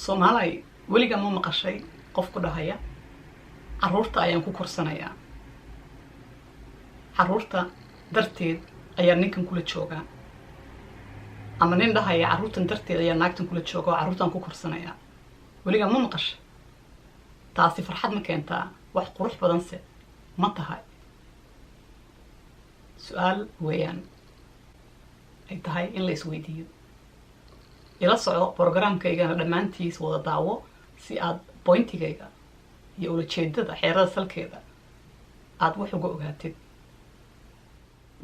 Soomaali weliga ma maqashay qof ku dhahaya caruurta ayaan ku korsanayaa. Caruurta darteed ayaa ninkan kula joogaa. Ama nin dhahaya caruurtan darteed ayaa naagtan kula jooga oo caruurtan ku korsanayaa. Weliga ma maqashay. Taasi farxad ma keentaa, wax qurux badan se ma tahay. Su'aal weeyaan ay tahay in la isweydiiyo. ila soco programkayga dhamaantiis wada daawo si aad pointigayga iyo ulajeedada xeerada salkeeda aad wax uga ogaatid.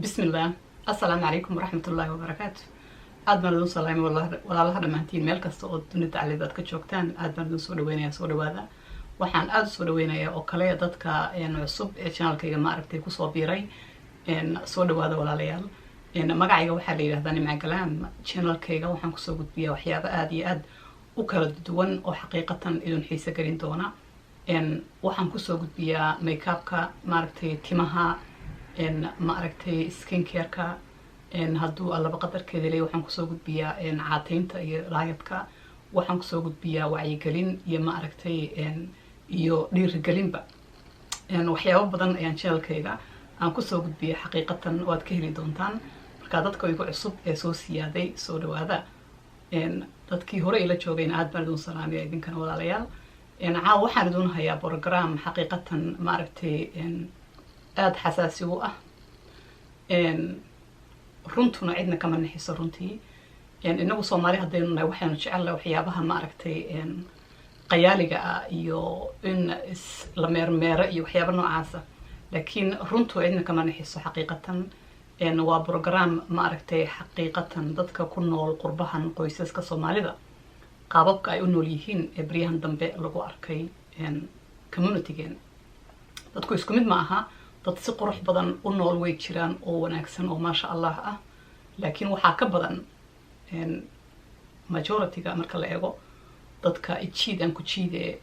Bismillah, assalaamu calaykum waraxmatullaahi wabarakaatuh. aad baan idin salaamay walaalaha dhamaantiin meel kasta oo dunida calidaad ka joogtaan. aad baan idin soo dhaweynayaa, soo dhawaada. waxaan aad soo dhaweynayaa oo kale dadka cusub ee channelkayga ma aragtay ku soo biiray soo dhawaada walaalayaal. magacayga waxaa la yiraahdaa Nimco Glam. channelkayga waxaan kusoo gudbiyaa waxyaabo aad iyo aad u kala duwan oo xaqiiqatan idin xiiso gelin doona. waxaan kusoo gudbiyaa makeupka, maaragtay timaha, maaragtay skincare-ka, hadduu allaba qadarkeeda leeyahay waxaan kusoo gudbiyaa caataynta iyo raayadka. waxaan kusoo gudbiyaa wacyigelin iyo maaragtay iyo dhiirigelinba. waxyaabo badan ayaan channelkayga aan kusoo gudbiya xaqiiqatan waad ka heli doontaan. marka dadka igu cusub ee soo siyaaday soo dhawaada. dadkii hore ila joogayna aad baan idin salaamaya idinkana walaalayaal. caawa waxaan idin hayaa program xaqiiqatan maaragtay aad xasaasi u ah. runtuna cidna kama naxiso runtii. inagu Soomaali haddaynu nahay waxaanu jecelnahay waxyaabaha maaragtay qayaaliga ah iyo in la meermeero iyo waxyaabo noocaas ah. laakiin runtu cidna kama naxiso xaqiiqatan. waa program maaragtay xaqiiqatan dadka ku nool qurbahan qoysaska Soomaalida qaababka ay u nool yihiin ee bariyahan dambe lagu arkay community-gen. dadku isku mid ma aha. dad si qurux badan u nool way jiraan oo wanaagsan oo maasha Allah ah. laakiin waxaa ka badan majority-ga marka la eego dadka ijiid aan ku jiide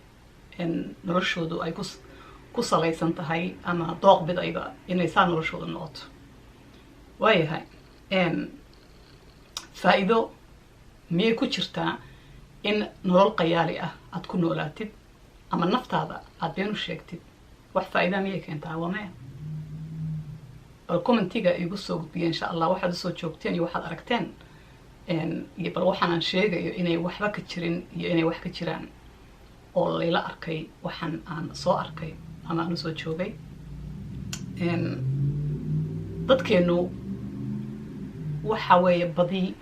noloshoodu ay ku salaysan tahay ama dooq bidayba inay saa noloshooda noqoto. waayahay faa'iido miyay ku jirtaa in nolol qayaali ah aad ku noolaatid ama naftaada aad been u sheegtid? wax faa'iida miyay keentaa? waa maya. bal commentiga igu soo gudbiya insha Allah waxaad soo joogteen iyo waxaad aragteen iyo bal waxaan sheegayo inay waxba ka jirin iyo inay wax ka jiraan oo layla arkay waxaan aan soo arkay ama aan soo joogay. dadkeenu waxa weeye badi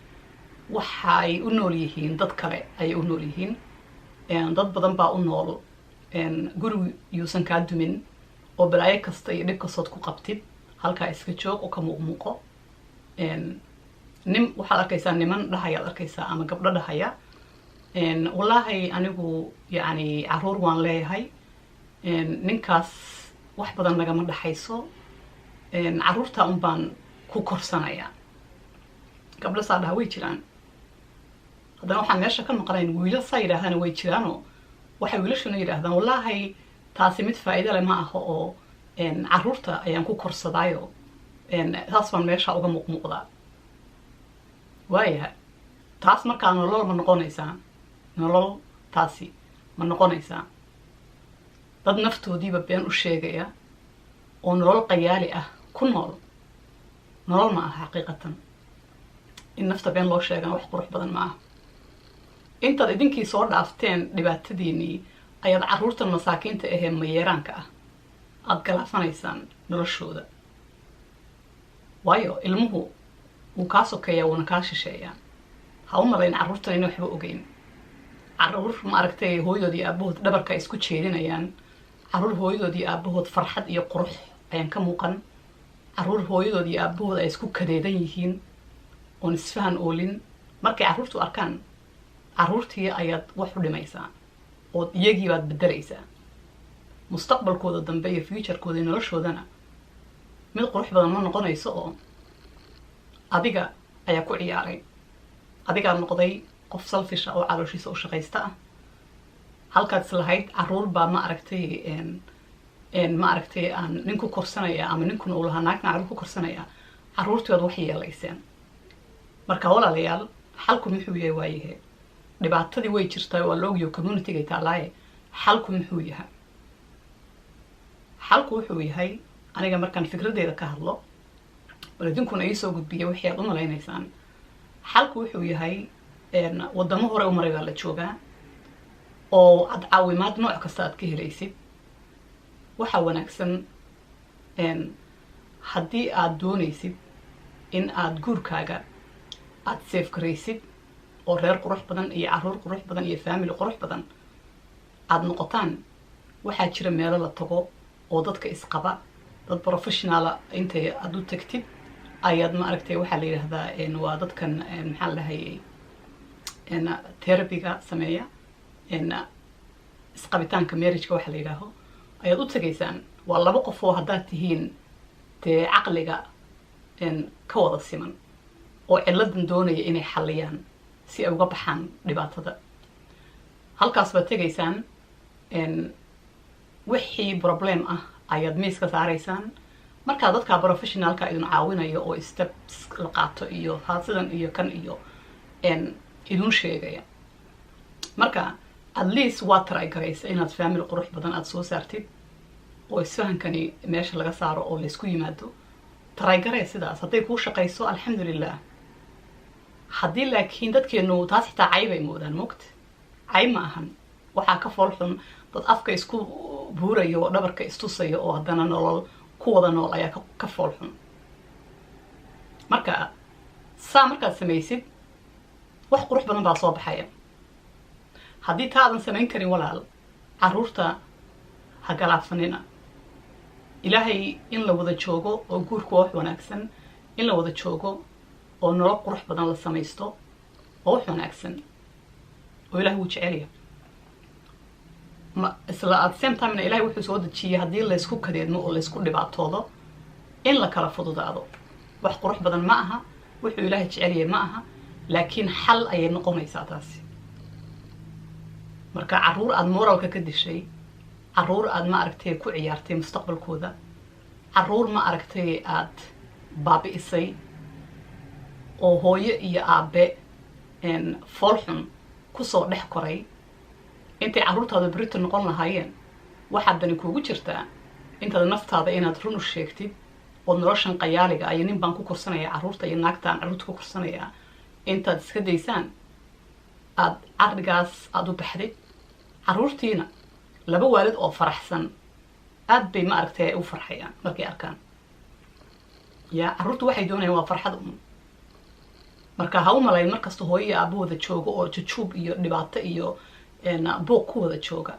waxay u nool yihiin dad kale ay u nool yihiin. dad badan baa u nool gurigu yuusan kaa dumin oo balaayo kasta iyo dhib kastood ku qabtid halkaa iska joog oo ka muuqmuuqo. waxaad arkaysaa niman dhahayaad arkaysaa ama gabdho dhahaya wallaahi anigu yani caruur waan leeyahay, ninkaas wax badan nagama dhaxayso, caruurta un baan ku korsanayaa. gabdho saa dhaha way jiraan. haddana waxaan meesha ka maqlayn wiilal saa yidhaahdana way jiraanoo waxay wiilashuna yidhaahdaan wallaahi taasi mid faa'iido leh ma aha oo caruurta ayaan ku korsadaayo taas baan meesha uga muuqmuuqdaa. waayahay taas markaa nolol ma noqonaysaa? nolol taasi ma noqonaysaa? dad naftoodiiba been u sheegaya oo nolol qayaali ah ku nool. nolol ma aha xaqiiqatan. in nafta been loo sheegana wax qurux badan ma aha. intaad idinkii soo dhaafteen dhibaatadiinii ayaad caruurtan masaakiinta ahee mayeeraanka ah aad galaafanaysaan noloshooda. waayo ilmuhu wuu kaa sokeeyaa wuuna kaa shisheeyaa. ha u malayn caruurtan inay waxba ogeyn. caruur maaragtay hooyadood iyo aabahood dhabarka ay isku jeedinayaan. caruur hooyadood iyo aabahood farxad iyo qurux ayaan ka muuqan. caruur hooyadood iyo aabahood ay isku kadeedan yihiin oon isfahan oolin. markay caruurtu arkaan caruurtii ayaad wax u dhimaysaa ood iyagii baad bedelaysaa. mustaqbalkooda dambe iyo futurekooda iyo noloshoodana mid qurux badan ma noqonayso oo adiga ayaa ku ciyaaray. adigaa noqday qof selfish oo calooshiisa u shaqaysta ah. halkaad islahayd caruur baa maaragtay aan nin ku korsanaya ama ninkuna uu lahaa naagtan caruur ku korsanaya. caruurtii waad wax yeelayseen. marka walaalayaal xalku muxuu yahay? waayahe dhibaatadii way jirtaa waa la ogyahay community-ga taalaaye xalku muxuu yahay xalku wuxuu yahay aniga markaan fikradeeda ka hadlo bal idinkuna ii soo gudbiya wixii aad u malaynaysaan xalku wuxuu yahay wadamo hore u maray baa la joogaa oo aad caawimaad nooc kasta aad ka helaysid waxa wanaagsan haddii aad doonaysid in aad guurkaaga aad safe garaysid oo reer qurux badan iyo caruur qurux badan iyo family qurux badan aad noqotaan waxaa jira meelo la tago oo dadka isqaba dad professionala intay aad u tagtid ayaad ma aragtay waxaa la yidhaahdaa waa dadkan maxaa la dhahayay therapyga sameeya isqabitaanka marriageka waxa la yidhaaho ayaad u tagaysaan waa laba qof oo haddaad tihiin dee caqliga ka wada siman oo ciladan doonaya inay xalliyaan si ay uga baxaan dhibaatada halkaas baad tegaysaan wixii problem ah ayaad miiska saaraysaan markaa dadka professionalka idin caawinayo oo steps la qaato iyo sidan iyo kan iyo idin sheegaya marka at least waa try garaysa inaad family qurux badan aad soo saartid oo isfahankani meesha laga saaro oo laysku yimaado try garay sidaas hadday kuu shaqayso alxamdulilah haddii laakiin dadkeenu taas xitaa cayb ay moodaan moogta cayb ma ahan waxaa ka fool xun dad afka isku buurayo oo dhabarka istusayo oo haddana nolol ku wada nool ayaa ka fool xun marka saa markaad samaysid wax qurux badan baa soo baxaya haddii taa aadan samayn karin walaal caruurta ha galaafsanina ilaahay in la wada joogo oo guurku wax wanaagsan in la wada joogo oo nolol qurux badan la samaysto oo wax wanaagsan oo ilaahay wuu jecelya isla at same time ilaahay wuxuu soo dejiyay haddii laysku kadeedmo oo laysku dhibaatoodo in la kala fududaado wax qurux badan ma aha wuxuu ilaahay jecelyahay ma aha laakiin xal ayay noqonaysaa taasi marka caruur aad moralka ka dishay caruur aad ma aragtay ku ciyaartay mustaqbalkooda caruur ma aragtay aad baabi'isay oo hooyo iyo aabe foolxun kusoo dhex koray intay caruurtaada berito noqon lahaayeen waxaad dani kuugu jirtaa intaad naftaada inaad run u sheegtid oo noloshan qayaaliga ayo nin baan ku korsanayaa caruurta iyo naagtaan caruurta ku korsanayaa intaad iska daysaan aad caqligaas aad u baxdid caruurtiina laba waalid oo faraxsan aad bay ma aragtay u farxayaan markay arkaan yaa caruurtu waxay doonayaan waa farxad marka ha u malayn markasta hooyo iyo aabo wada joogo oo jujuub iyo dhibaato iyo buuq ku wada jooga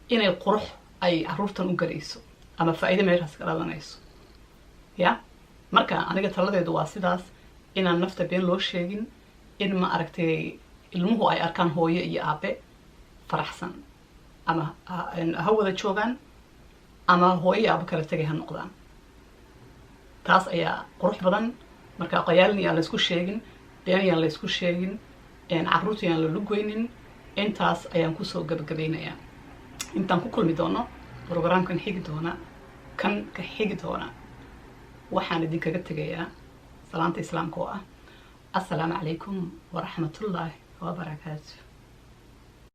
inay qurux ay caruurtan u galayso ama faa'iido meeshaas ka dhalanayso ya marka aniga taladeedu waa sidaas inaan nafta been loo sheegin in ma aragtay ilmuhu ay arkaan hooyo iyo aabe faraxsan ama ha wada joogaan ama hooyo iyo aabe kala tegay ha noqdaan taas ayaa qurux badan marka qayaalin yaan laysku sheegin been yaan laysku sheegin caruurta yaan la lugweynin intaas ayaan kusoo gabagabaynayaa intaan ku kulmi doono programkan xigi doona kan ka xigi doona waxaan idinkaga tegayaa salaanta islaamka oo ah assalaamu calaykum waraxmatullaahi wabarakaatu